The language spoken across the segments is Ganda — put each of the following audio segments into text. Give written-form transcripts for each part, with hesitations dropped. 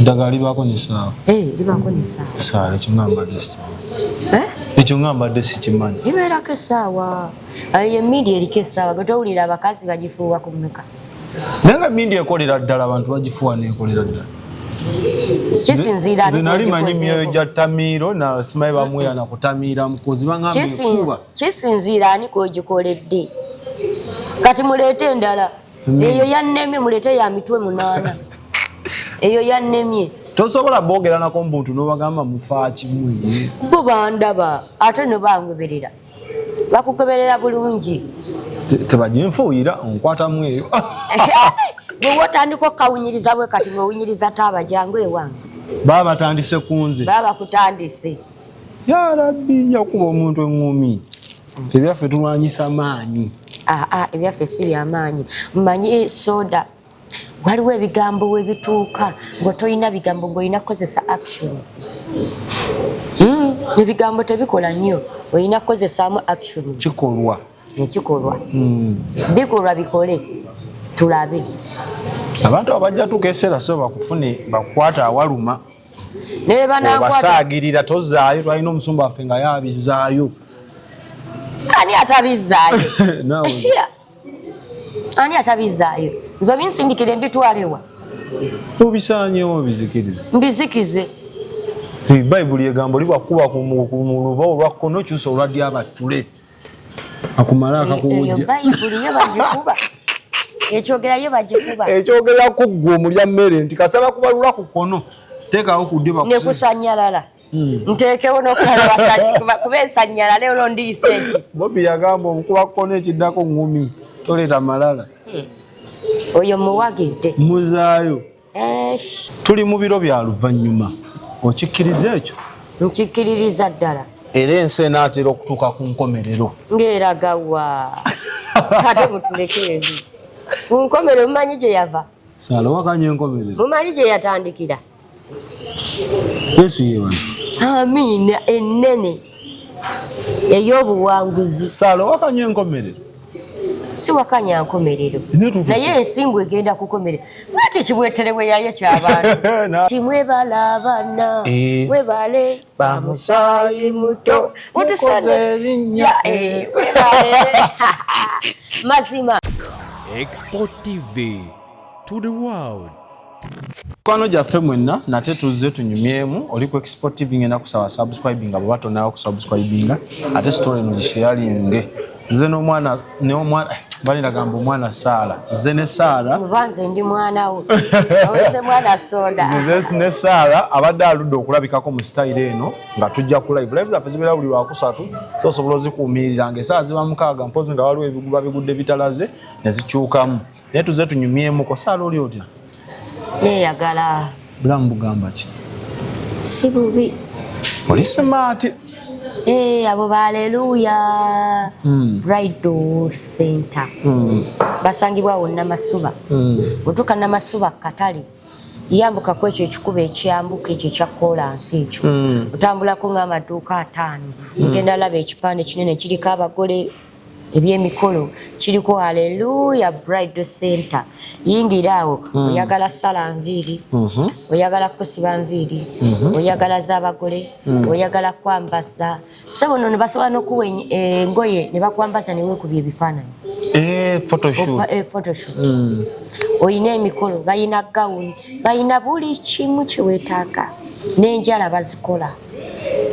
Daga libako ni sawa. Libako ni sawa. Sawa, chungamba desi. Echungamba desi chimani. Libera ke sawa. Aye media erike sawa. Gatowulira abakazi bagifuwa kumeka. Nanga media ekolera ddala abantu bagifuwa nekolera ddala. Kisinzira zinali manyimyo ja Tamiro na simaye bamwe na kutamira mukozi bangambe kuba. Kisinzira ani ko gikoledde. Kati mulete ndala. Eyo yannemye mulete ya mitwe munana. Eyo yannemye. Tosobola bogera na kombuntu no bagamba mufa kimwe. Bo bandaba ate no bangoberera. Bakukeberera bulungi. Tebajinfuira onkwata mweyo. Bo watandiko kawunyiriza bwe kati ngowunyiriza taba jangu ewange. Baba tandise kunze. Baba kutandise. Ya Rabbi yakuba omuntu engumi. Tebyafe tulwanyisa maanyi. Ebyaffe si byamaanyi. Mmanyi soda. Waliwo ebigambo webituuka ng'otoyina bigambo ng'olina kukozesa actions. Ebigambo tebikola nnyo olina kukozesaamu actions. Kikolwa. Ekikolwa. Bikolwa bikole tulabe. Abantu abajja tukeesera so bakufune bakwata awaluma. Ne banankwata. Basaagirira tozaayo twalina omusumba waffe nga yabizaayo. Ani atabizaayo? Ani atabizaayo? Nzo binsindikire mbitwalewa. Obisaanyewo bizikirize. Mbizikize. Bible egambo libwakuba ku luba olwakkono kyusa olwadya abatule. Akumala akakuwujja. Bible yabagikuba. Ekyogerayo bagikuba. Ekyogera ku ggwe omulya mmere nti kasaba kubalula ku kkono. Teekawo ku ddiba ne kusanyalala. Nteekewo n'okulaba kubesanyala lero ndiise eki. Bobi yagamba omukuba kkono ekiddako ngumi. Toleeta malala. Oyo muwagidde. Muzaayo. Tuli mu biro bya luvannyuma. Okikkiriza ekyo? Nkikkiririza ddala. Era ensi enaatera okutuuka ku nkomerero. Ng'eragawa. Kate mutuleke ebi. Ku nkomerero mumanyi gye yava? Saalowakanya enkomerero. Mumanyi gye yatandikira? Yesu yeebaza. Amiina ennene ey'obuwanguzi. Saalowakanya enkomerero. Si wakanya nkomerero. Naye ensimbu egenda kukomerera. Lwaki kibweterewe yayo ky'abantu. Timwebala abaana. Webale bamusaayi muto. Mutukoze erinnya. Mazima. Export TV to the world. Kwano gyaffe mwenna nate tuzze tunyumyemu oli ku Export TV ngenda kusaba subscribing abo batondawo ku subscribing ate story no sharinge ze no mwana bali nagamba omwana Sara ze ne Sara mubanze ndi mwana wo awese mwana soda ze ne Sara abadde aludde okulabikako mu style eno nga tujja ku live za pezibera buli wa kusatu so sobola zikuumirira ngesa ziba mukaaga mpozi nga waliwo ebiguba bigudde bitalaze ne zikyukamu naye tuzze tunyumyemu ko Sara oli otya neyagala bulamu bugamba ki si bubi oli smart abo haleluya bridal center basangibwa wonna masuba otuka na masuba katali yambuka ko ekyo ekikuba ekyambuka ekyo kya kolansi ekyo otambulako ng'amaduuka 5 ngenda laba ekipande kinene kiriko abagole ebyemikolo kiriko haleluya bridal center yingira awo oyagala sala nviiri oyagala kusiba nviiri oyagala z'abagole oyagala kwambaza sebo no basobola n'okuwa engoye ne bakwambaza ne weekubya ebifaananyi photoshoot oyina emikolo bayina gawuni bayina buli kimu kye weetaaga n'enjala bazikola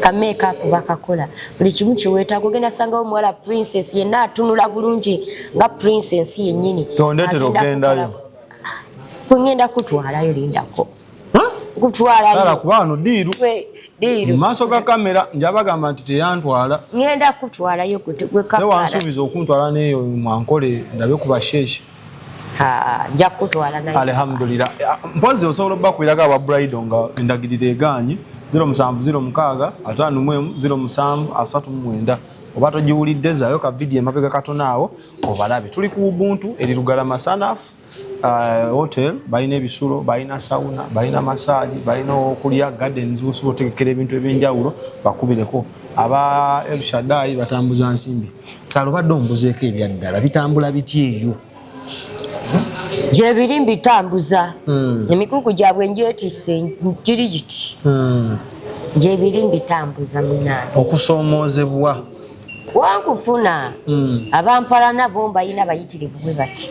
ka makeup bakakola buli kimu kiwetaaga ogenda sangawo omuwala princess yenna atunula bulungi nga princess yennyini tondetera ogendayo ngenda kutwalayo lindako kutwalayo Sara kuba wano diiru mu maaso ga kamera njabagamba nti teyantwala ngenda kutwalayo gwe kamera wansuubiza okuntwala neyo mwankole ndabe ku basheshe nja kutwala naye alhamdulillah mpozi osobola okubakwiraga aba bridal nga endagiriro egaanye 0705 oba togiwulidde zaayo ka video emabega katono awo obalabe tuli ku Ubuntu eri Lugalama Sanafu hotel bayina ebisulo bayina sauna bayina massage bayina okulya gardens osobola otegekera ebintu ebyenjawulo bakubireko aba El Shaddai batambuza nsimbi Salo badde ombuzeeko ebyaddala bitambula biti eyo gye biri mbitambuza emikuku gyabwe ngyetisse giri giti gye biri mbitambuza munnange okusoomoozebwa wankufuna abampalana bo mbayina bayitirivu bwe bati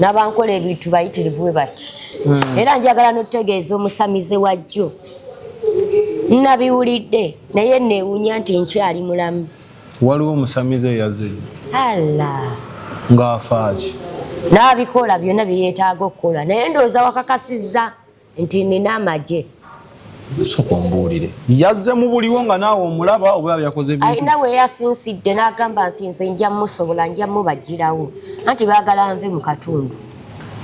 n'abankola ebintu bayitirivu bwe bati era njagala n'otegeeza omusamize wajjo nabiwulidde naye neewuunya nti nkyali mulamu waliwo omusamize yazze ala ng'afaaki n'abikola byonna bye yeetaaga okukola naye ndowooza wakakasizza nti nina amagye soka ombuulire yazze mu buliwo nga naawe omulaba oba yakoze bintu alina we yasinsidde n'agamba nti nze nja musobola nja mubagirawo anti baagala nve mu katundu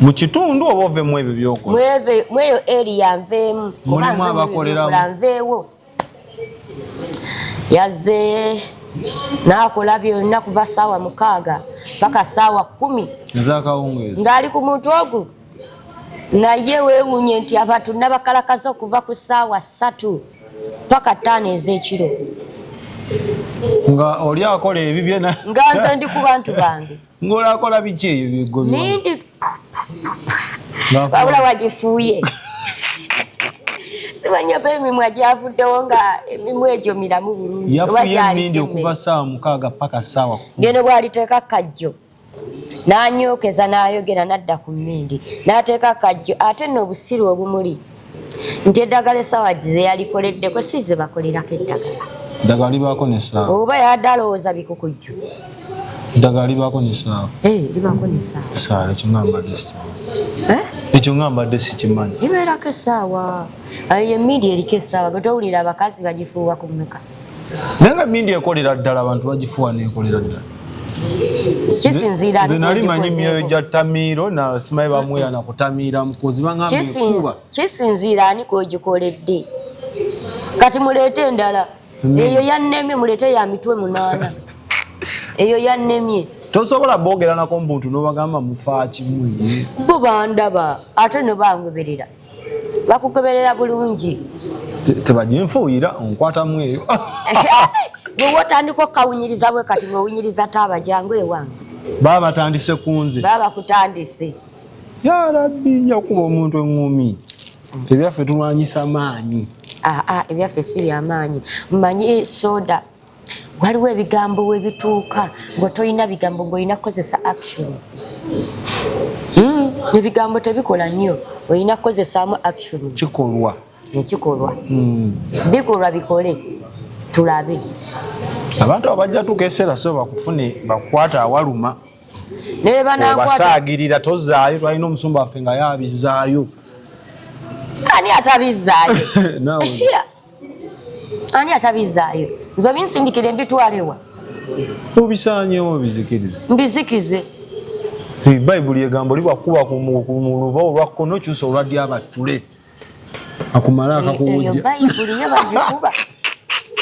mu kitundu oba ove mu ebyo byokola mweyo eriya nveemu mulimu abakoleramu nveewo yazze n'akola byonna kuva ssaawa 6 paka ssaawa 10 ezakawungeezi ng'ali ku muntu ogwo naye weewuunye nti abantu nabakalakaza okuva ku ssaawa 3 paka 5 ez'ekiro nga oli akola ebibye nga nze ndi ku bantu bange ng'olakola biki ebyo bigomyo nindi wabula wagifuuye simanyi oba emimwa gyavuddewo nga emimwa egyo miramu bulungi yafuye emindi okuva ssaawa 6 paka ssaawa ngeno bw'aliteeka kajjo n'anyookeza n'ayogera n'adda ku mmindi n'ateeka kajjo ate nno obusiru obumuli nti eddagala essaawa ze yalikoleddeko si ze bakolerako eddagala libaako n'essaawa oba yadde alowooza bikukujju eddagala libaako n'essaawa libaako n'essaawa essaawa ekyo ngambadde sikimanyi libeerako essaawa ye mmindi eriko essaawa ge towulira abakazi bagifuuwa ku mmeka naye nga mmindi ekolera ddala abantu bagifuuwa neekolera ddala kisinziira nze nali manyi myoyo gya ttamiiro na simaye bamweya na kutamiira mukozi bangamba ekuba kisinziira ani kwogikoledde kati muleete endala eyo yannemye muleete ya mitwe 8 eyo yannemye tosobola boogera nako muntu n'obagamba mufaa kimu bo bandaba ate ne bangoberera bakugoberera bulungi tebaginfuuyira onkwatamu eyo bwe watandika okawunyiriza bwe kati ng'owunyiriza taaba jangu ewange baba batandise ku nze baba bakutandise ya rabbi nja kuba omuntu eŋŋumi ebyaffe tulwanyisa maanyi ebyaffe si byamaanyi mmanyi soda waliwo ebigambo webituuka ng'otolina bigambo ng'olina kukozesa actions ebigambo tebikola nnyo olina kukozesaamu actions kikolwa ekikolwa bikolwa bikole tulabe abantu abajja tukeesera so bakufune bakukwata awaluma naye basaagirira tozaayo twalina omusumba waffe nga yabizaayo ani atabizaayo ekira ani atabizaayo nze obinsindikire mbitwalewa obisaanyewo bizikirize mbizikize bayibuli egambo libwakuba mu luba olwakkono kyusa olwaddi abattule akumala akakuwujja eyo bayibuli yo bagikuba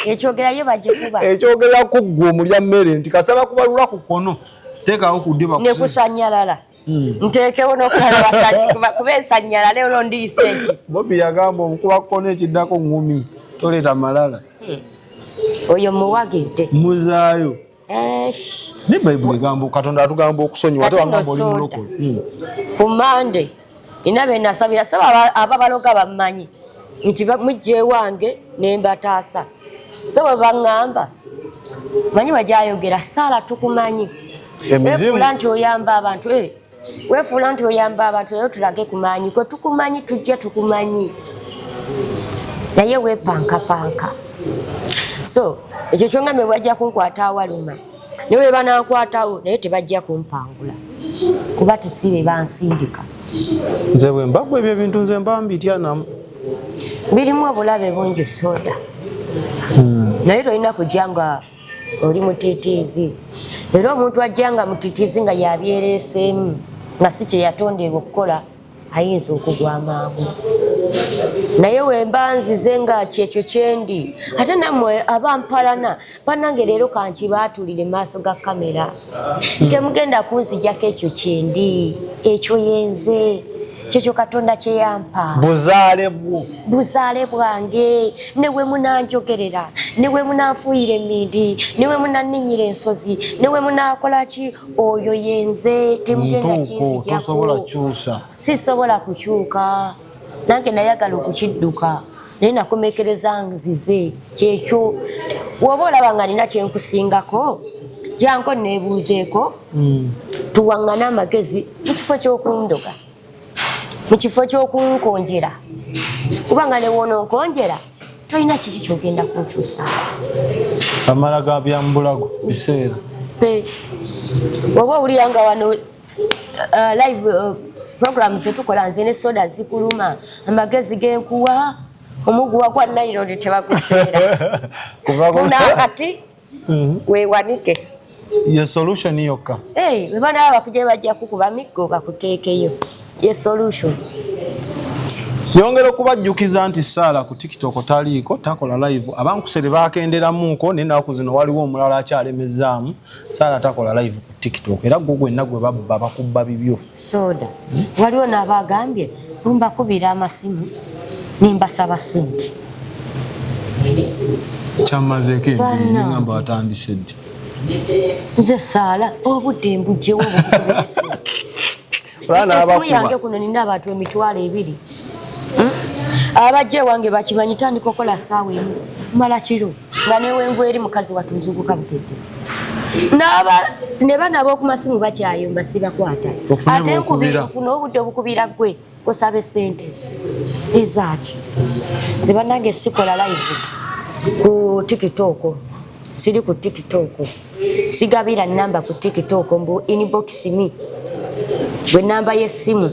ekyogerayo bagikuba ekyogera ku ggwe omulya mmere nti kasaba kubalula ku kkono teekawo ku ddiba nekusanyalala nteekewo n'okulaba kuba ensanyalala olwo ndiise eki bobi yagamba omukuba kkono ekiddako ŋŋumi toleeta malala oyo muwagidde muzaayo ne bayibuli egamba katonda atugamba okusonyiwa ate wagamba oli mulokole ku mande nina be nasabira saba ababaloga bammanyi nti mujja ewange ne mbataasa so bwe baŋŋamba manyi bajayogera saala tukumanyi wefuula nti oyamba abantu wefuula nti oyamba abantu naye tulage kumanyi kwe tukumanyi tujja tukumanyi naye wepankapanka so ekyo kyongambe bwajja kunkwata awaluma ne bwe banankwatawo naye tebajja kumpangula kuba tesibe bansindika nze bwe mbagwa ebyo ebintu nze mba mbitya namu birimu obulabe bungi soda naye tolina kujja nga oli mutiitiizi era omuntu ajja nga mutiitiizi nga yabyereeseemu nga si kye yatonderwa okukola ayinza okugwa amangu naye wemba nzize nga kyekyo kyendi ate nammwe abampalana bannange leero kankibaatulire maaso ga kamera temugenda kunzijjako ekyo kyendi ekyo yenze kyekyo Katonda kye yampa. Buzaale bwange ne bwe munanjogerera ne bwe munanfuuyira emmindi ne bwe munanninyira ensozi ne bwe munakola ki oyo yenze temugenda kinzijjako sisobola kukyuka nange nayagala okukidduka naye nakomekereza nzize kyekyo woba olaba nga nina kyenkusingako janko neebuuzeeko tuwaŋŋane amagezi mu kifo ky'okundoga mu kifo ky'okunkonjera kubanga ne woononkonjera tolina kiki kyogenda kunkyusa amala ga byambulago biseera oba owulira nga wano live programs zetukola nze ne soda zikuluma amagezi genkuwa omuguwa gwa naironi tebaguseera kunakati weewanike ye solution yokka weba naba bakuje bajja kukuba miggo bakuteekeyo ye solution. Yongera okubajjukiza nti Saala ku TikTok taliiko takola live abankusere bakenderamuuko naye naku zino waliwo omulala akyalemezaamu Saala takola live ku TikTok era gwe gwenna gwe babba bakubba bibyo soda waliwo n'abagambye bumbakubira amasimu nimbasaba sente kyamazeeko engamba watandise ddi nze Saala obudde mbujjewo obukubira sente esimu yange kuno nina abantu emitwalo 2 abajja ewange bakimanyi tandika okola ssaawa emu mala kiro nga newengu eri mukazi watuzuguka bukedde ne bana ab'okumasimu bakyayomba sibakwata ate nfuna obudde obukubira gwe osaba essente ezaaki zibanange sikola live ku TikTok siri ku TikTok sigabira namba ku TikTok mbu inbox me gwe namba y'essimu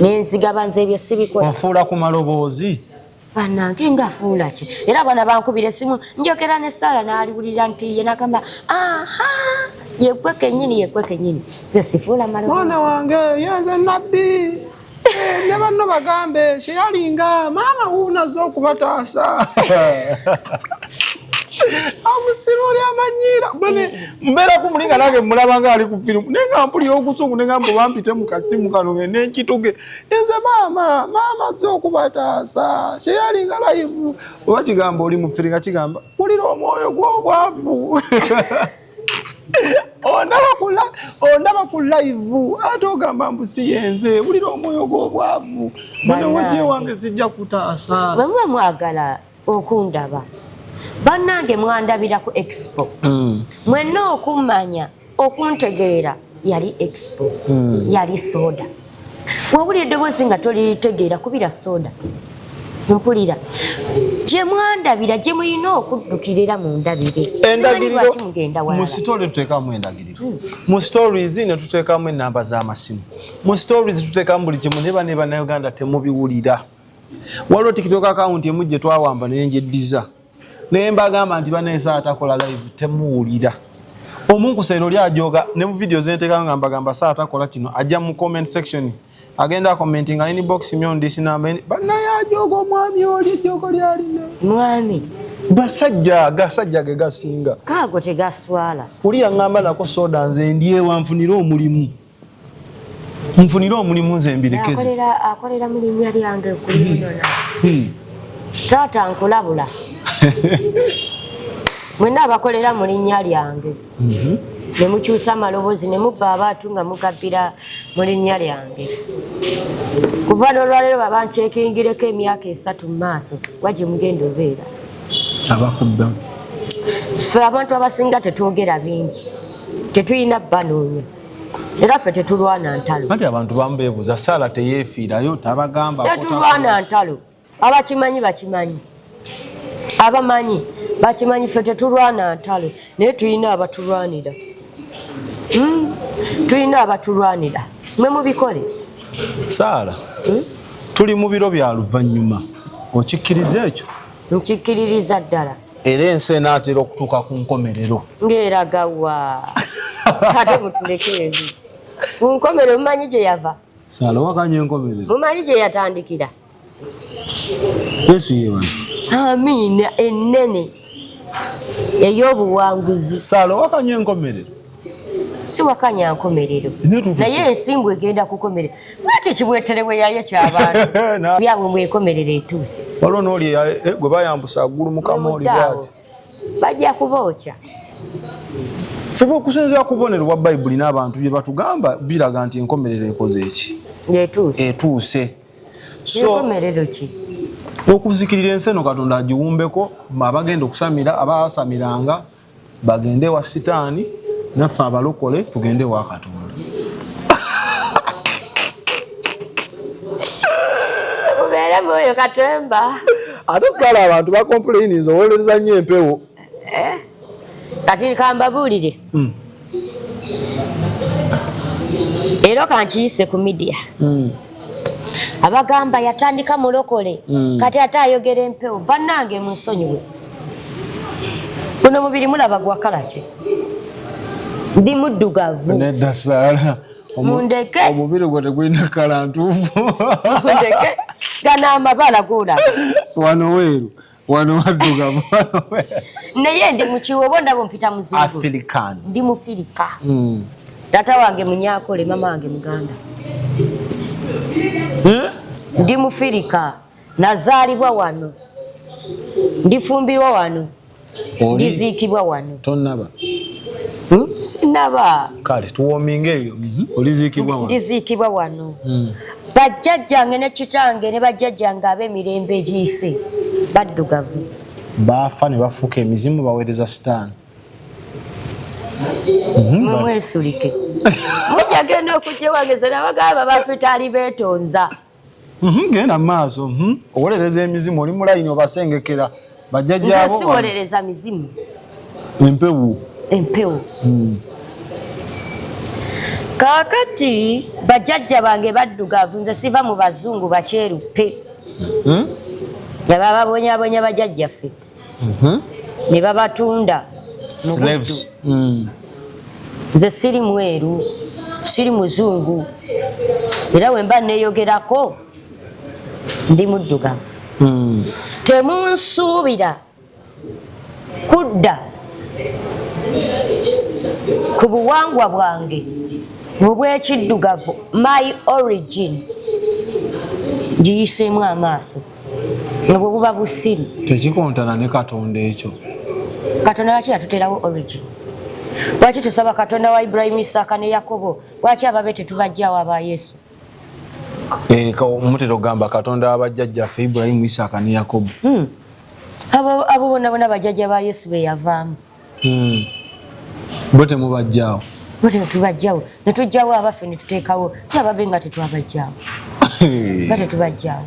nenzigaba nze ebyo sibikola wafuula ku maloboozi banange ngafuula ki era bana bankubira essimu njokera ne Saala n'aliwulira nti ye nakamba yekwe kennyini ze sifuula maloboozi mwana wange yenze nabbi ne banno bagambe kyeyalinga maama wuunaze okubataasa amusiroli amanyira bane mbera kumulinga nange mulabanga ali ku film nenga mpulira okusungu nenga mbo bampite mu kasimu kano n'enkituge enze maama so okubataasa kyeyalinga live oba kigamba oli mu firinga kigamba pulira omwoyo gw'obwavu ondaba ku live ate ogamba mbu si yenze pulira omwoyo gw'obwavu bane wajje wange sijja kutaasa bamwe mwagala okundaba bannange mwandabira ku expo mwenna okumanya okuntegeera yali expo yali soda wawulira eddoboozi nga tolitegeera kubira soda mpulira gye mwandabira gye mulina okuddukirira mu ndabire endagiriro mu sitole tuteekamu endagiriro mu stories ne tuteekamu ennamba z'amasimu mu stories tuteekamu buli kimu ne bannayuganda temubiwulira waliwo TikTok account emu gye twawamba naye njeddiza naye mbagamba nti banayesa atakola live temuwulira omunkuseera oli ajoga ne mu video zenteekayo nga mbagamba Saala atakola kino ajja mu comment section agenda commentinga inbox myon this number banaye ajoga omwami oli ejjogo lyalina mwami gasajja ge gasinga kaago tegaswala oli yaŋŋamba nako soda nze ndyewa nfunire omulimu nze mbirekeze akolera mu linnya lyange kuliyonona taata nkulabula mwenna abakolera mu linnya lyange ne mukyusa amaloboozi ne mubba abantu nga mugabbira mu linnya lyange kuva n'olwaleero baba nkyekingireko emyaka 3 mu maaso wagye mugenda obeera abakubba ffe abantu abasinga tetwogera bingi tetulina banoonya era ffe tetulwana ntalo anti abantu bamubeebuuza Saala teyeefiirayo tabagamba tetulwana ntalo abakimanyi bakimanyi abamanyi bakimanyi ffe tetulwana ntalo naye tulina abatulwanira mwe mubikole Saala tuli mu biro bya luvannyuma okikkiriza ekyo nkikkiririza ddala era ensi enaatera okutuuka ku nkomerero ng'eragawa ate mutuleke ebi ku nkomerero mumanyi gye yava Saala wakanya enkomerero mumanyi gye yatandikira Yesu yeebaza amiina ennene ey'obuwanguzi Saala wakanya enkomerero si wakanya nkomerero naye ensimbu egenda kukomerera ate kibweterewe yayo kyabantu byabwe mwekomerera etuuse waliwo n'oli gwe bayambusa ggulu mukamooli bwati bajja kubookya kiba okusinziira ku bubonero bwa bayibuli n'abantu bye batugamba biraga nti enkomerero ekoze eki etuuse enkomerero ki okuzikirira ensi eno Katonda agiwumbeko abagenda okusamira abasamiranga bagende wa sitaani naffe abalokole tugende wa Katonda mubeere mwoyo Katemba ate sala abantu bakomplainiza oweereza nnyo empewo kati kambabuulire era kankiyise ku media abagamba yatandika mulokole kati ate ayogera empewo bannange munsonyiwe guno mubiri mulaba gwa kala ki ndi muddugavu nedda Saala mundeke omubiri gwe tegulina kala ntuufu mundeke gana amabala gulaba wano weeru wano waddugavu naye ndi mukiwobo ndabo mpita muzungu African ndi mufirika tata wange munyakole mama wange muganda ndi mufirika nazaalibwa wano ndifumbirwa wano ndiziikibwa wano tonnaba sinaba kale tuwominga eyo oliziikibwa wano ndiziikibwa wano bajjajjange ne kitange ne bajjajjange ab'emirembe egiyise baddugavu baafa ne bafuuka emizimu baweereza sitaani mumwesulike mujjagenda okujja wageze nabagamba bapitaali beetonza genda maaso owolereza emizimu oli mulayini obasengekera bajjajjaabo siwolereza mizimu empewo kaakati bajjajja bange baddugavu nze siva mu bazungu bakyeruppe yabababonyabonya bajjajjaffe ne babatunda slaves nze siri mweru siri muzungu era wemba neeyogerako ndi muddugavu temunsuubira kudda ku buwangwa bwange obw'ekiddugavu my origin giyiseemu amaaso nabwe buba busiru tekikontana ne Katonda ekyo Katonda lwaki yatuterawo origin lwaki tusaba Katonda wa Ibrahim Isaaka ne Yakobo lwaki ababe tetubajjawo aba Yesu omutero gamba Katonda abajjajjaffe Ibrahim Isaaka ne Yakobo abo bonna bajjajja ba Yesu be yavaamu bo temubajjawo bo tetubajjawo ne tujjawo abaffe ne tuteekawo ababe nga tetwabajjawo nga tetubajjawo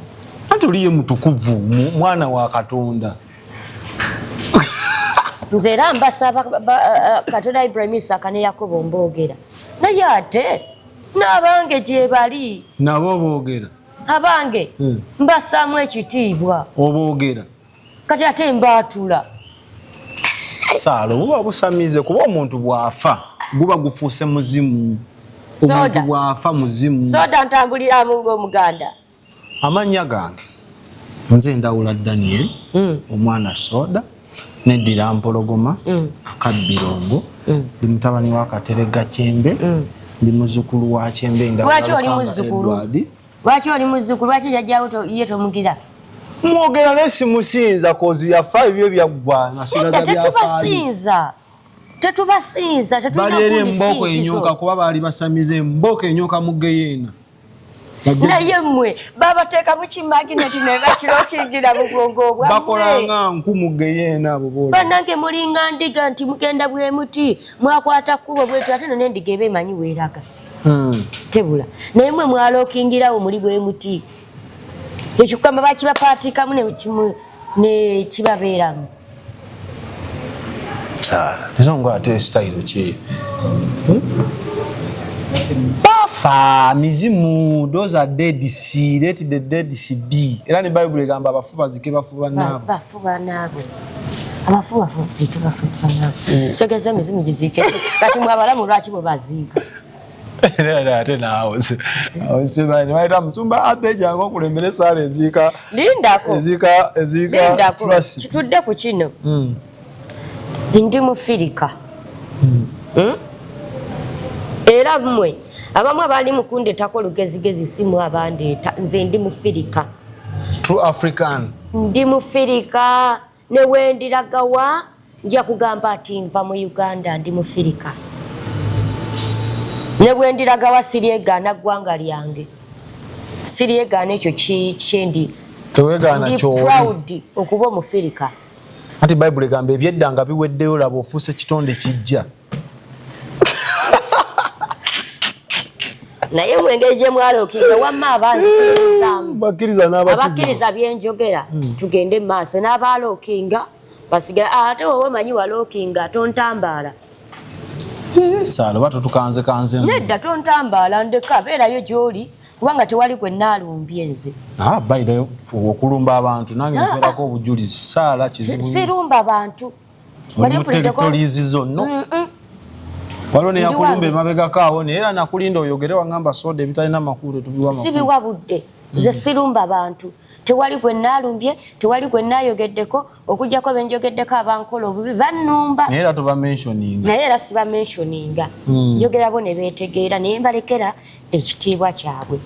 ate oliye mutukuvu mwana wa Katonda nze era mbasaba Katonda Ibrahim Isaaka ne Yakobo mboogera naye ate n'abange gye bali nabo boogera abange mbassaamu ekitiibwa oboogera kati ate mbaatula Saalo buba busamize kuba omuntu bw'afa guba gufuuse muzimu omuntu bw'afa muzimu soda ntambuliramu ng'omuganda amannya gange nze Ndawula Daniel omwana Soda neddira Mpologoma akabbirongo ndi mutabani wa Katerega Kyembe ndi muzzukulu wa Kyembe Ndawula. Lwaki oli muzzukulu? Lwaki oli muzzukulu? Lwaki jjajjaawo ye tomugira? Mwogera ne simusinza kozi yafa ebyo byaggwa nasigaza byafa. Tetubasinza tetulina bali emboko enyoka kuba baali basamize emboko enyoka mu Geyeena. Naye mmwe babateeka mu kimagineti ne bakirokingira mu bwongo bwammwe. Bakolanga nku mu Geyeena abo bolo. Bannange mulinga ndiga nti mugenda bwe muti mwakwata kkubo bwetu ate none endiga eba emanyi weeraga. Tebula naye mmwe mwalokingirawo muli bwe muti ekikamba bakibapaatikamu ne kibabeeramu. Nizongo ate style ki bafa mizimu those are dead sea let the dead sea be era ne Bible egamba abafu bazike bafuba nabo bafuba nabo abafu bazike bafuba nabo segeza mizimu gizike kati mwabalamu lwaki bwe baziika era ate nawo bani waita mutumba abeja ngo kulembere sale ezika lindako ezika trust kitudde ku kino ndi mufirika era mmwe abamwe abali mukundetako lugezigezi simu abandeeta nze ndi mufirika True African. Ndi mufirika newendiragawa nja kugamba ati nva mu Uganda ndi mufirika newendiragawa siryegaana ggwanga lyange siryegaana ekyo kyendi Tewegana kyoli. Proud okuba omufirika. Ati Bible egamba ebyedda nga biweddeyo laba ofuuse kitonde kijja. Naye mwengeje mwalo kinga wamma abanzikirizamu. Bakiriza n'abakiriza. Abakiriza byenjogera tugende maaso n'abaalookinga basigala ate wowe manyi walookinga tontambaala. Saalo bato tukanze kanze. Nedda tontambaala ndeka beerayo gy'oli kubanga tewali gwe nnaalumbye nze. Bayidayo okulumba abantu nange nferako obujulizi. Saala kizibu. Sirumba abantu. Territories zonno. Waliwo ne yakulumba emabega kaawo era nakulinda oyogere wangamba soda ebitalina makulu tubiwa makulu. Sibiwa budde. Nze sirumba abantu. Tewali gwe nnaalumbye, tewali gwe nnaayogeddeko, okujjako benjogeddeko abankola obubi bannumba. Naye era tuba mentioning. Naye era siba mentioninga. Njogera bo ne beetegeera naye mbalekera ekitiibwa kyabwe.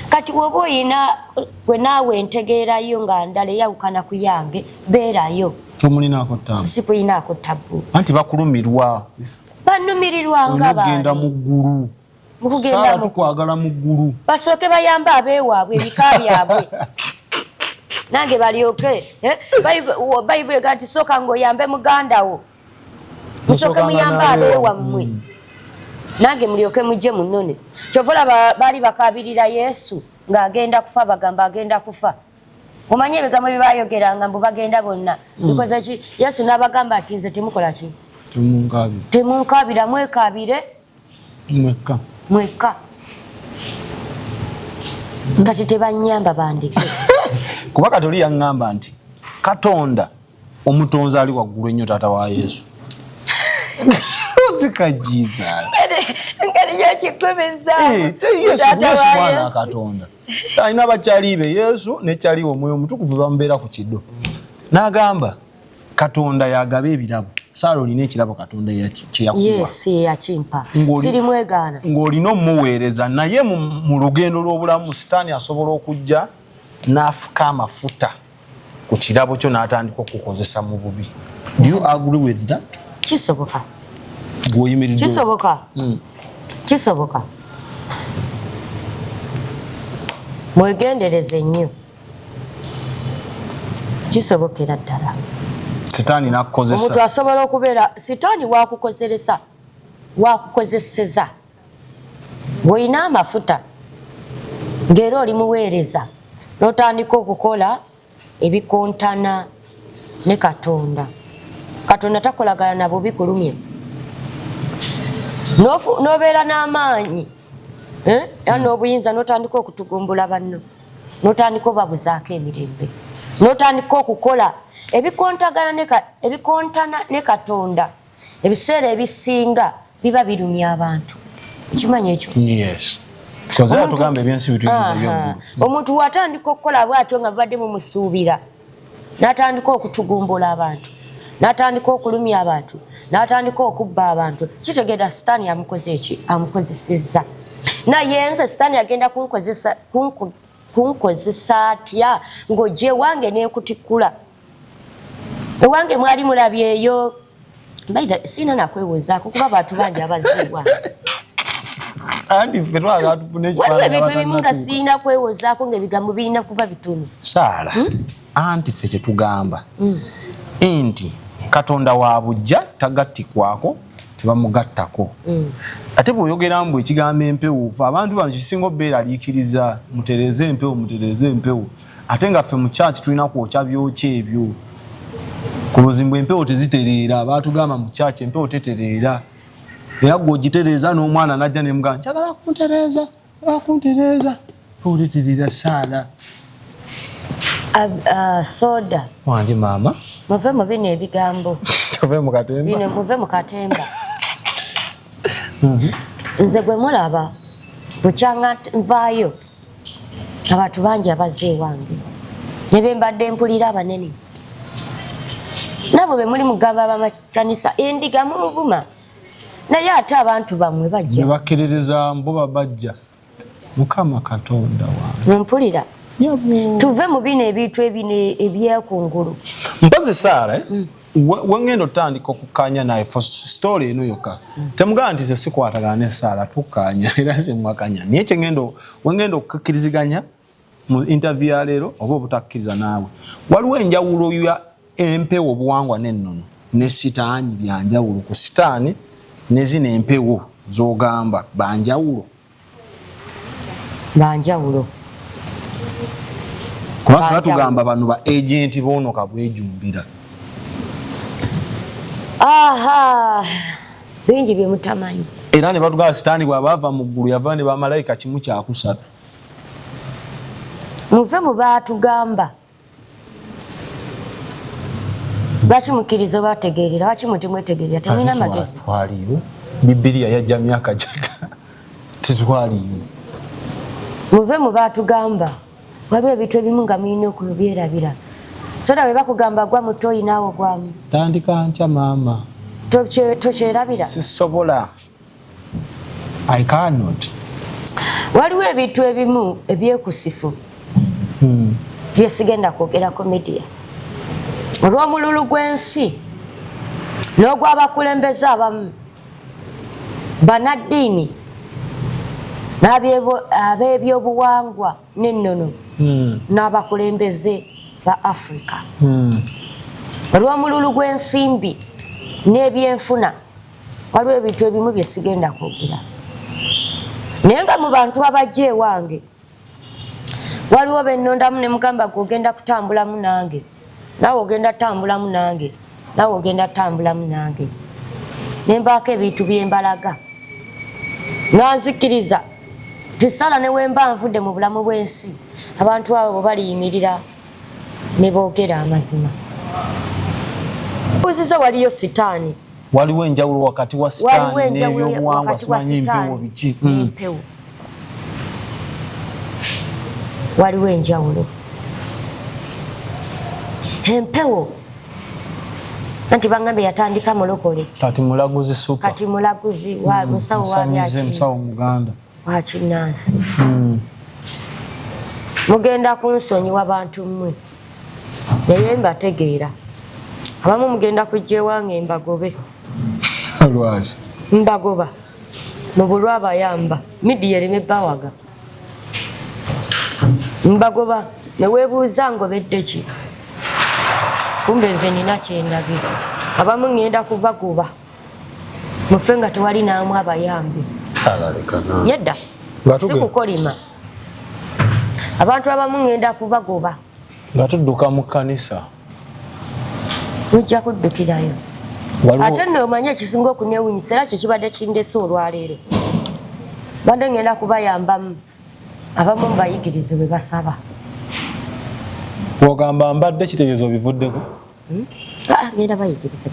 Kati woba oyina gwe naawe entegeerayo nga ndala eyawukana ku yange, beerayo. Tomulinaako ttabu. Sikuyinaako ttabu. Anti bakulumirwa. Bannumirirwa nga baali. Ogenda mu ggulu. Saala tukwagala mu ggulu. Basooke bayambe abeewaabwe ebika byabwe. Nange balyoke Bayibuli gati sooka ng'oyambe muganda wo musooke muyambe abeewammwe nange mulyoke mujje munone kyova olaba baali bakabirira Yesu ng'agenda kufa bagamba agenda kufa omanye ebigambo bye baayogeranga mbu bagenda bonna bikoze ki Yesu n'abagamba ati nze temukola ki temunkabira mwekabire mwekka kati tebanyamba bandike kuba Katoli yaŋŋamba nti Katonda omutonzi ali waggulu ennyo taata wa Yesu. Zikajiza. Ngeri yakikubiza. Yesu mwana Katonda. Alina bakyali be Yesu ne kyali omwoyo omutukuvu bamubeera ku kiddo. N'agamba Katonda yagaba ebirabo. Saala olina ekirabo Katonda kye yakuwa. Yes, yakimpa. Siri mwegaana. Ng'olina omuweereza naye mu lugendo lw'obulamu Sitaani asobola okujja n'afuka amafuta ku kirabo kyo n'atandika okukozesa mu bubi. Do you agree with that? Kisoboka. Gw'oyimiridde. Kisoboka. Kisoboka. Mwegendereze nnyo. Kisobokera ddala. Sitaani n'akukozesa. Omuntu asobola okubeera Sitaani waakukozeseza. Bw'olina amafuta ng'era oli muweereza n'otandika okukola ebikontana ne Katonda. Katonda takolagana nabo bikulumya. N'obeera n'amaanyi era n'obuyinza n'otandika okutugumbula banno n'otandika obabuzaako emirembe n'otandika okukola ebikontana ne Katonda ebiseera ebisinga biba birumya abantu. Okimanyi ekyo? Yes. Koza tugambe ebyensi bituyinza byo. Omuntu watandika okukola bw'atyo nga babadde mumusuubira n'atandika okutugumbula abantu n'atandika okulumya abantu n'atandika okubba abantu kitegeeza Sitaani amukoze eki amukozesezza. Naye nze Sitaani agenda kunkozesa atya ng'ojje wange n'ekutikkula ewange mwali mulabyeyo mbaita siina nakwewozaako kuba bantu bangi abaziibwa Andi ffe twagala tufune ekifaananyi ebimu nga siina kwewozaako ng'ebigambo birina kuba bitono. Saala anti ffe kye tugamba enti Katonda wa bujja tagattikwako tebamugattako. Ate bw'oyogera mbu ekigambo empewo ffe abantu bano kisinga obeeraliikiriza mutereeze empewo ate nga ffe mu kyaki tulina kwokya byokya ebyo ku buzimbu empewo tezitereera baatugamba mu kyaki empewo tetereera era gw'ogitereeza n'omwana najja ne mugamba njagala kuntereeza olitereera Saala soda wange maama muve mu bino ebigambo tuve mu katemba muve mu katemba. Nze gwe mulaba bukyanga nvaayo abantu bangi abazze ewange ne be mbadde mpulira abanene nabo be muli mugamba abamakanisa endiga mumuvuma naye ate abantu bamwe bajja bakiririza mbo bajja Mukama Katonda wange mpulira tuve mu bino ebintu ebine ebyekungulu mpozi Sara wengendo tandika okukanya naye for story eno yokka temugamba nti ze sikwatagana ne Sara tukanya era simwakanya niye kyengendo wengendo okukkiriziganya mu interview ya leero oba obutakkiriza naawe waliwo enjawulo ya empewo obuwangwa n'ennono ne sitaani byanjawulo ku sitaani ne zino empewo z'ogamba banjawulo kubanga tugamba bano ba agenti boono kabwejumbira bingi bye mutamanyi era ne batugamba sitaani bw'abaava mu ggulu yava ne bamalayika kimu kyakusatu muve mu baatugamba bakimukiriza bategeerera bakimwetegerera temulina amagezi twaliyo Bibiliya yajja myaka gyata titwaliyo muve mu baatugamba waliwo ebintu ebimu nga mulina okubyerabira soda bwe bakugamba gwa mutoyi naawe gwamu tandika ntya maama tokyerabira sisobola I cannot waliwo ebintu ebimu ebyekusifu byesigenda kwogerako media olw'omululu gw'ensi n'ogw'abakulembeze abamu banaddiini ab'ebyobuwangwa n'ennono n'abakulembeze ba Africa olw'omululu gw'ensimbi n'ebyenfuna waliwo ebintu ebimu byesigenda kwogera naye nga mu bantu abajja ewange waliwo bennondamu ne mugamba gw'ogenda kutambulamu nange naawe ogenda tambulamu nange naawe ogenda tambulamu nange ne mbaako ebintu byembalaga nga nzikiriza tisala ne wemba nvudde mu bulamu bw'ensi abantu abo bwe baliyimirira ne boogera amazima uziza waliyo sitaani waliwo enjawulo wakati wa sitaani n'ebyobuwangwa simanyi empewo biki waliwo enjawulo empewo anti bangambe yatandika mulokole kati mulaguzi super kati mulaguzi wa musawo wa byaki musawo muganda wa kinansi mugenda kunsonyiwa abantu mmwe naye mbategeera abamu mugenda kujja ewange mbagobe lwaki mbagoba mu bulwabayamba midiya ereme bawaga mbagoba ne weebuuza ngobedde ki kumbe nze nina kyendabye abamu ngenda kubagoba mufe nga tewali naamu abayambi yedda sikukolima abantu abamu ngenda kubagoba nga tudduka mu kkanisa mujja kuddukirayo ate nno omanye ekisinga okuneewunyisa era kyo kibadde kindese olwaleero badde ngenda kubayambamu abamu mubayigirize bwe basaba ogamba mbadde kitegeezo bivuddeko ngenda bayigiriza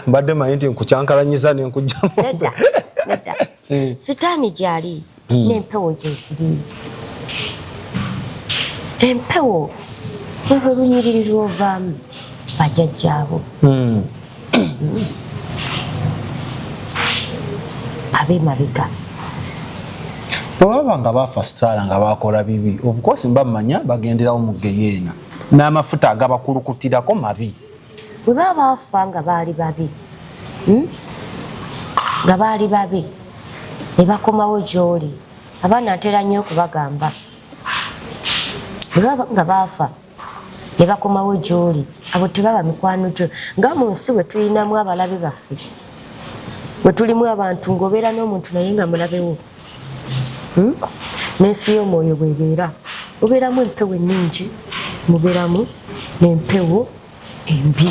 mbadde manyi nti nkukyankalanyiza nenkujjamu nedda sitaani gyali n'empewo gyeziri empewo olwo lunyiriri lwovaamu bajjajjaabo ab'emabega bwebaba nga baafa Sara nga bakola bibi of course mba mmanya bagenderawo mu geyeena n'amafuta agabakulukutirako mabi bwe baba baafa nga baali babi ne bakomawo gy'oli abaana ntera nnyo okubagamba bwe baba nga baafa ne bakomawo gy'oli abo tebaba mikwano gyo nga mu nsi bwe tulinamu abalabe baffe bwe tulimu abantu ng'obeera n'omuntu naye nga mulabewo n'ensi y'omwoyo bw'ebeera obeeramu empewo ennungi mubeeramu n'empewo embi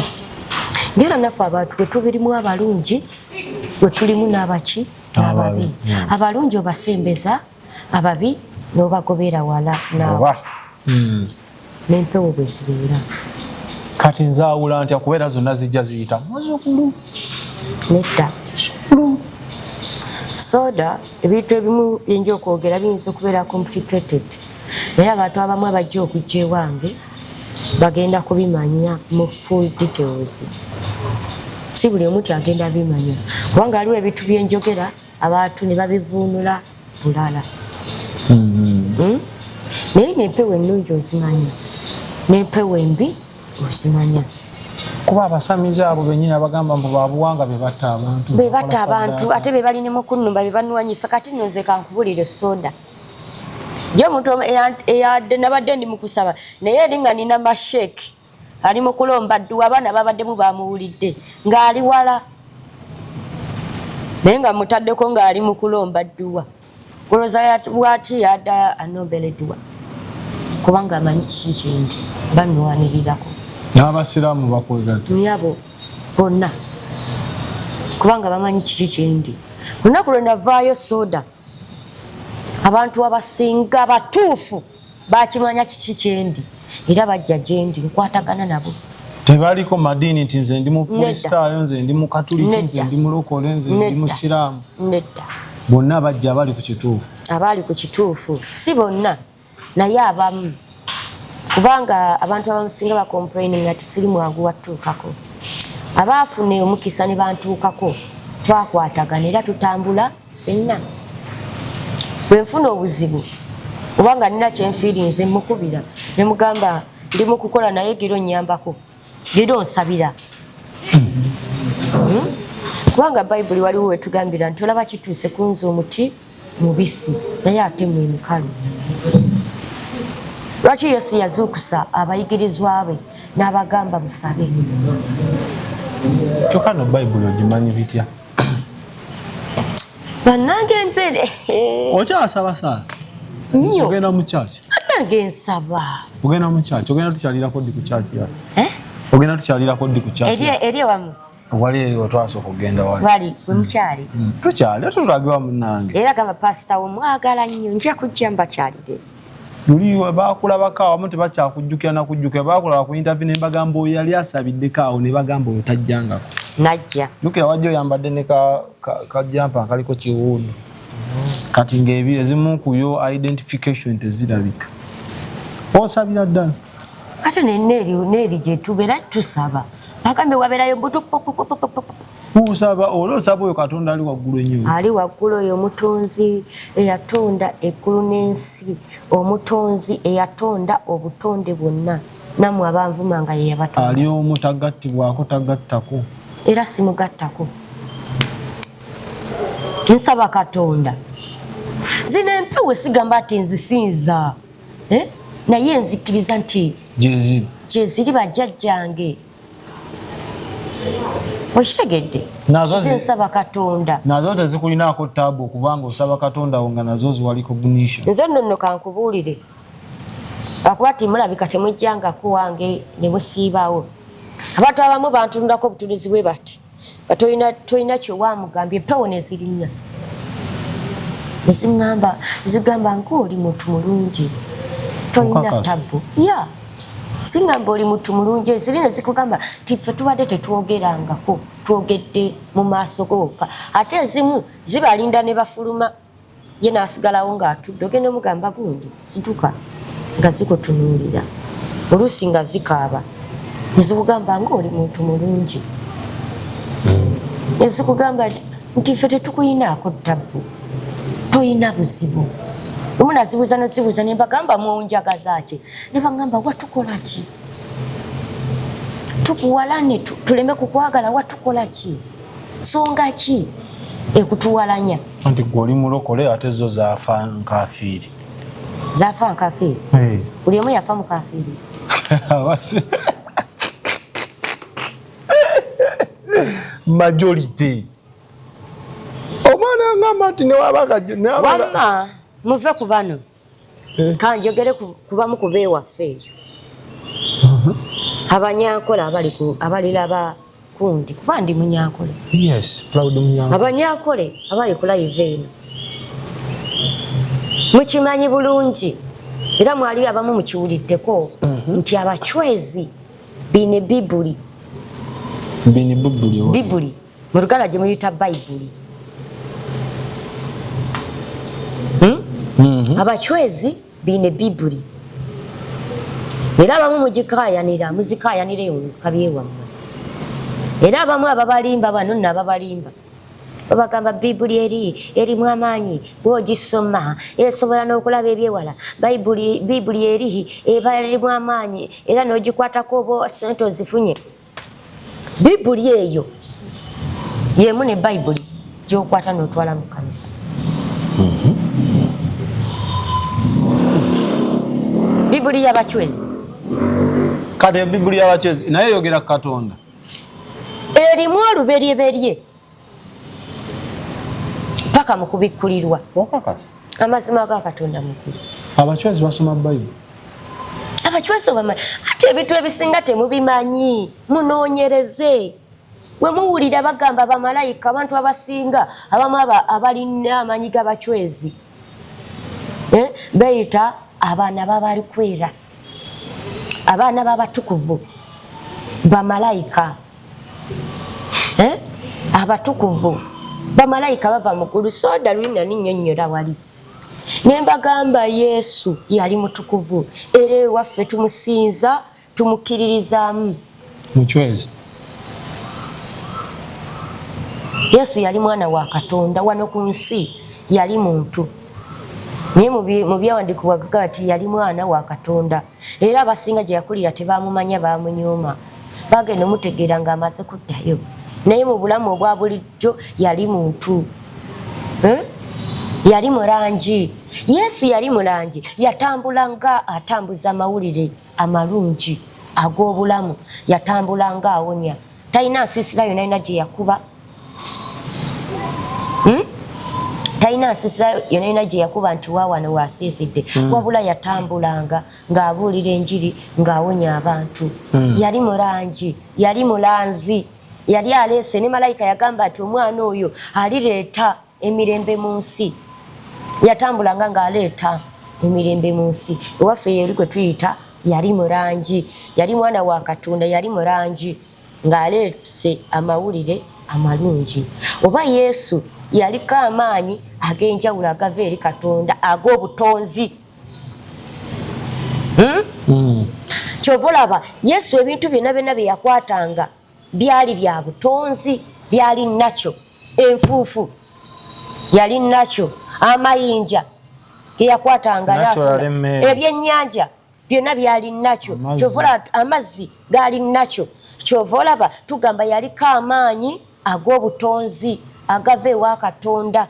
ngera naffe abantu bwe tubirimu abalungi bwe tulimu n'abaki n'ababi abalungi obasembeza ababi n'obagobera wala naawe n'empewo bwe zibeera kati nzaawula ntya kubeera zonna zijja ziyita muzzukulu nedda soda ebintu ebimu byenja okwogera biyinza okubeera complicated naye abantu abamu abajja okujja ewange bagenda kubimanya mu full details si buli omuntu agenda bimanya kubanga aliwo ebintu byenjogera abantu ne babivuunula bulala. Naye n'empewo ennungi ozimanya n'empewo embi ozimanya. Kuba abasamize abo bennyini abagamba mbu babuwanga bebatta abantu ate be balinamu kunnumba be banuwanyisa. Kati nno nze kankubulire soda je omuntu eyadde nabadde ndi mukusaba naye eri nga nina masheeki ali mu kulomba dduwa abaana babaddemu bamuwulidde ng'ali wala naye nga mutaddeko ng'ali mu kulomba dduwa kuloza bwati yadda anombele dduwa kubanga amanyi kiki kyendi banuwanirirako. N'abasiraamu bakwegatta myabo bonna kubanga bamanyi kiki kyendi. Lunaku lwe navaayo soda abantu abasinga batuufu bakimanya kiki kyendi era bajja gyendi nkwatagana nabo. Tebaliko madiini nti nze ndi mu Kristaayo, nze ndi mu Katuliki, nze ndi mulokole, nze ndi musiraamu. Nedda. Bonna bajja abali ku kituufu. Abali ku kituufu si bonna naye abamu kubanga abantu abamusinga bakomplaining ati siri mwangu watuukako. Abaafune omukisa ne bantuukako twakwatagana era tutambula ffenna. Bwe nfuna obuzibu obanga nina kyenfiiri nze mukubira ne mugamba ndi mu kukola naye giro nnyambako giro nsabira. Kubanga Bayibuli waliwo wetugambira nti olaba kituuse ku nze omuti mubisi naye ate mwe mukalu. Lwaki Yesu yazuukusa abayigirizwa be n'abagamba musabe? Kyokka no Bayibuli ogimanyi bitya? Bannange nze okyasaba saa nnyo ogenda mu kyaki? bannange nsaba. Ogenda mu kyaki? Ogenda tukyalirako ddi ku kyaki ya? Ogenda tukyalirako ddi ku kyaki? Eri wamu wali eri otwasooka okugenda wali? wali bwe mukyali tukyali ate tulagewa munnange era gamba pasita omwagala nnyo nja kujja mbakyalire. luli bakulabako awamu tebakyakujjukira nakujjukira bakulaba ku interview ne bagamba oyo yali asabiddeko awo ne bagamba oyo tajjangako. Najja lukira wajja oyambadde ne kajampa akaliko kiwuudu kati ng'ezimu ku yo identification tezirabika. Osabira ddala ate neeri gye tubeera tusaba bagambe wabeerayo usaba olosaba oyo Katonda ali waggulu ennyo. Ali waggulu oyo omutonzi eyatonda eggulu n'ensi, omutonzi eyatonda obutonde bwonna nammwe abanvumanga ye yabatonda. Ali omu tagattibwako tagattako era simugattako. Nsaba Katonda zino empewo sigamba ati nzisinza naye nzikiriza nti gyeziri bajjajjange. Okitegedde? Nsaba Katonda nazo tezikulinaako ttaabu okubanga osaba Katonda wo nga nazo ziwali recognition. Nze nno kankubuulire akuba ti mulabika temujjangako wange ne musiibaawo. Abantu abamu bantundako obutunuzi bwe bati tolina kyewamugambye empewo ne zirinnya zigamba ng'oli muntu mulungi tolina tabbu. Ya singamba oli muntu mulungi eziri ne zikugamba ti ffe tubadde tetwogerangako twogedde mu maaso gooka ate ezimu zibalinda ne bafuluma ye n'asigalawo ng'atudde ogenda omugamba gundi situka nga zikutunuulira oluusi nga zikaaba nezikugamba ng'oli muntu mulungi ezikugamba nti ffe tetukuyinaako tabbu toyina buzibu. Omu nazibuuza nozibuuza ne mbagamba munjagaza ki ne bagamba watukola ki tukuwalane tuleme kukwagala watukola ki nsonga ki ekutuwalanya anti gwoli mulokole ate zo zaafa nkafiiri. Zaafa nkafiiri? Buli omu yafa mu kafiiri. Majority omwana ngamba nti wamma muve ku bano kanjogere kubamu kubeewaffe eyo abanyankole abalira kundi kuba ndi munyankole. Yes, proud munyankole. Abanyankole abali ku live eno mukimanyi bulungi era mwali abamu mukiwuliddeko nti abachwezi bine Bibuli mu Luganda gye muyita Bayibuli. Abachwezi bine Bibuli era abamu muzikayanira yo kabyewammwe Era abamu ababalimba bano n'ababalimba babagamba Bibuli erimu amaanyi bw'ogisoma esobola n'okulaba ebyewala Bibuli eba erimu amaanyi era n'ogikwatako oba ssente ozifunye. Bibuli eyo yemu ne Bayibuli gy'okwata n'otwala mu kkanisa. Bibuli y'abachwezi. Kati Bibuli y'abachwezi naye yogera Katonda. Erimu oluberyeberye paka mu kubikkulirwa. Wakakasa. Amazima ga Katonda mukulu. Abachwezi basoma Bayibuli. Abachwezi bamanyi. Ate ebintu ebisinga temubimanyi. Munoonyereze. We muwulira bagamba bamalayika abantu abasinga abamu abalina amanyi g'abachwezi. Bayita abaana b'abalikwera. Abaana b'abatukuvu. Bamalayika. Abatukuvu. Bamalayika bava mukulu soda lwina ninnyonnyola wali. Ne mbagamba Yesu yali mutukuvu. Era waffe tumusinza tumukkiririzaamu. Muchwezi. Yesu yali mwana wa Katonda wano ku nsi yali muntu. Naye mu byawandiikibwa gagamba nti yali mwana wa Katonda. Era abasinga gye yakulira tebaamumanya baamunyooma. Bagenda omutegeera ng'amaze kuddayo. Naye mu bulamu obwa bulijjo yali muntu. Yali mulangi. Yesu yali mulangi. Yatambula nga atambuza amawulire amalungi ag'obulamu. Yatambula nga awonya. Talina nsiisira yonna yonna gye yakuba. Talina nsiisira yonna yonna gye yakuba nti waawano waasiisidde. Wabula yatambulanga ng'abuulira enjiri ng'awonya abantu. Yali mulangi. Yali mulanzi. Yali aleese ne malayika yagamba ati omwana oyo alireeta emirembe mu nsi. Yatambulanga ng'aleeta emirembe mu nsi. Ewaffe yeri kwe tuyita yali mulangi. Yali mwana wa Katonda yali mulangi ng'aleese amawulire amalungi. Oba Yesu yaliko amaanyi ag'enjawulo agava eri Katonda ag'obutonzi. Kyova olaba Yesu ebintu byonna byonna bye yakwatanga byali bya butonzi, byali nakyo. Enfuufu yali nakyo. Amayinja ge yakwatanga n'afuna. Ebyennyanja byonna byali nakyo. Kyova olaba amazzi gaali nakyo. Kyova olaba tugamba yaliko amaanyi ag'obutonzi agava ewa Katonda.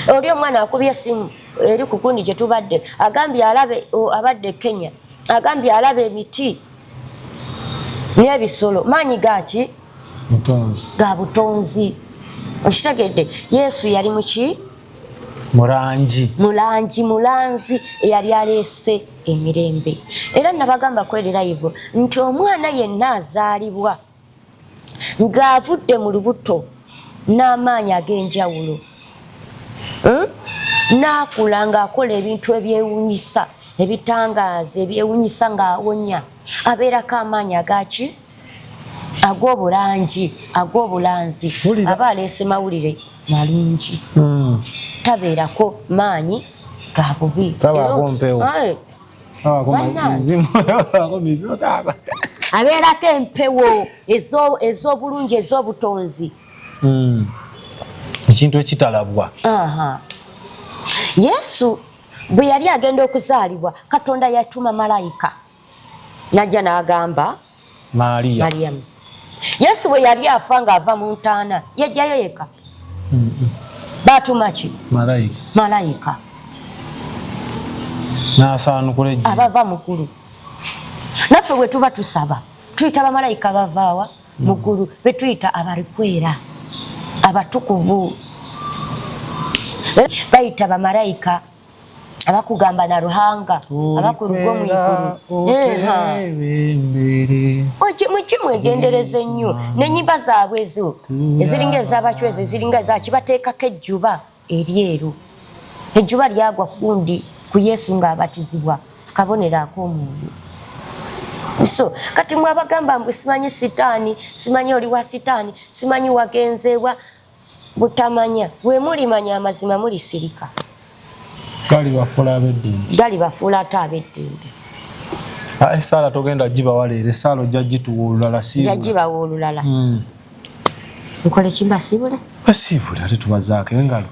Oli omwana akubye essimu eri ku kundi gye tubadde agambye alabe abadde Kenya agambye alabe emiti n'ebisolo maanyi gaki ga butonzi. Okitegedde Yesu yali muki mulanzi eyali aleese emirembe. Era nabagamba kweri live nti omwana yenna azaalibwa ng'avudde mu lubuto n'amaanyi ag'enjawulo. N'akula ng'akola ebintu ebyewuunyisa ebitangaaza ebyewuunyisa ng'awonya abeerako amaanyi agaki ag'obulanzi aba aleese mawulire malungi. Tabeerako maanyi ga bubi. Abeerako empewo ez'obulungi ez'obutonzi. Ekintu ekitalabwa. Yesu bwe yali agenda okuzaalibwa Katonda yatuma malayika najja n'agamba Mariyamu. Yesu bwe yali afa ng'ava mu ntaana yajjayo yekka. Baatuma ki? Malayika. N'asaanukula abava mukulu. Naffe bwe tuba tusaba tuyita bamalayika bavaawa mukulu be tuyita abalikwera abatukuvu. Bayita bamalayika abakugamba na Ruhanga abakuruga mu iguru. Muki mwegendereze nnyo n'ennyimba zaabwe ezo eziringa ez'abachwezi eziringa zakibateekako ejjuba eryeru. Ejjuba lyagwa kundi ku Yesu ng'abatizibwa akabonero ak'omwoyo. So kati mwabagamba mbu simanyi sitaani, simanyi oli wa sitaani, simanyi wagenzeewa butamanya. We mulimanya amazima mulisirika. Gali bafuula ab'eddembe. Gali bafuula ate ab'eddembe. Sala togenda jiba wale salo jajituwa olulala siibula. Jajiba olulala. Nkole kimba sibule? Basibula ate tubazaako engalo.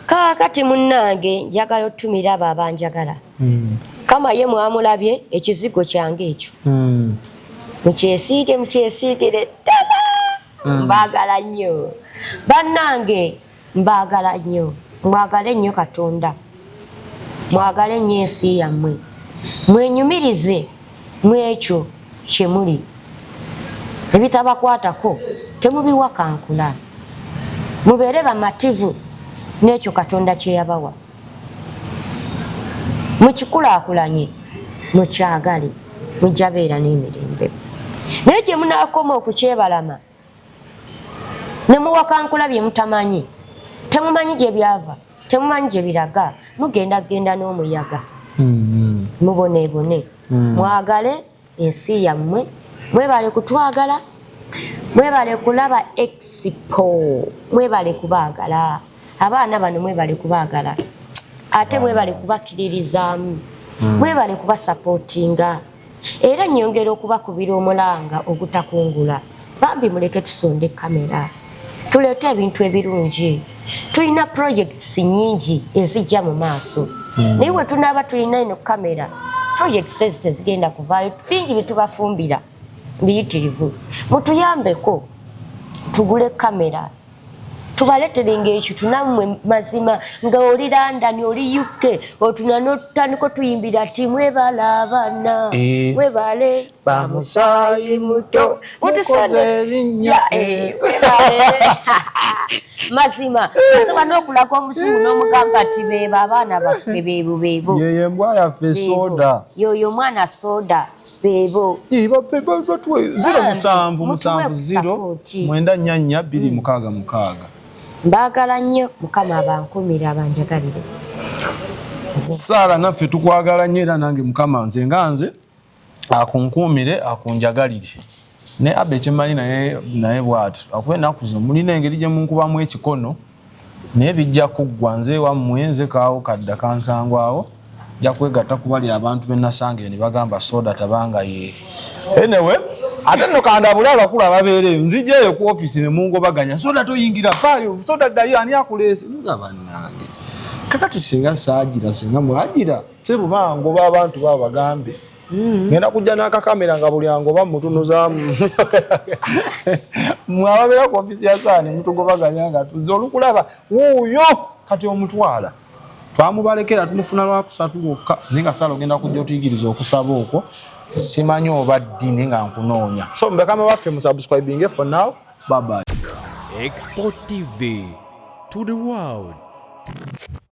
Kaakati munnange njagala otumira abo abanjagala. Kama ye mwamulabye ekizigo kyange ekyo. Mukyesiigire ddala. Mbaagala nnyo. Bannange mbaagala nnyo. Mwagale nnyo Katonda. Mwagale nnyo ensi yammwe. Mwenyumirize mu ekyo kye muli. Ebitabakwatako temubiwakankula. Mubeere bamativu n'ekyo Katonda kye yabawa. Mukikulaakulanye, mukyagale, mujja beera n'emirembe. Naye gye munaakoma okukyebalama ne muwakankula bye mutamanyi, temumanyi gye byava, temumanyi gye biraga, mugenda n'omuyaga. Muboneebone. Mwagale ensi yammwe, mwebale kutwagala, mwebale kulaba Expo, mwebale kubaagala. Abaana bano mwebale kubaagala. Ate mwebale kubakiririzaamu, mwebale kubasapootinga. Era nnyongera okubakubira omulanga ogutakungula. Bambi muleke tusonde kamera. Tuleete ebintu ebirungi. Tulina projects nyingi ezijja mu maaso. Naye bwe tunaaba tulina eno kamera, projects ezo tezigenda kuvaayo. Bingi bitubafumbira biyitirivu. Mutuyambeko tugule kamera. Tubaleterenga ekyo tunammwe mazima nga oli London oli UK otuna n'otandika tuyimbira ati mwebala abaana mwebale bamusaayi muto mutukoze erinnya mazima osobola n'okulaga omusungu n'omugamba ati beebo abaana baffe beebo yeye mbwa yaffe soda yoyo mwana soda beebo 0770 Mbaagala nnyo Mukama abankumira abanjagalire. Sala naffe tukwagala nnyo era nange Mukama nze akunkumire akunjagalire. Ne abe kimanyi naye bwatu akuba ennaku zo mulina engeri gye munkubamu ekikono naye bijja kuggwa nze wammwe nze kaawo kadda kansangwawo ja kwegatta kubali abantu bennasange ne bagamba soda tabanga ye. Anyway, ate nno kandabula abakulu ababeereyo nzijeeyo ku office ne mungobaganya soda toyingira faayo soda ddayo ani akulese ngaba nange kakati singa saagira singa mwagira sebo bangoba abantu baba bagambe ngenda kujja n'akakamera nga buli angoba mutunuzaamu mwababeera ku office ya saani mutugobaganya nga tuze olukulaba wuuyo kati omutwala twamubalekera tumufuna lwakusatu lwokka naye nga Sala ogenda kujja otuyigiriza okusaba okwo simanyi oba ddini nga nkunoonya. So mbekama baffe musubscribing for now. Bye bye. Export TV to the world.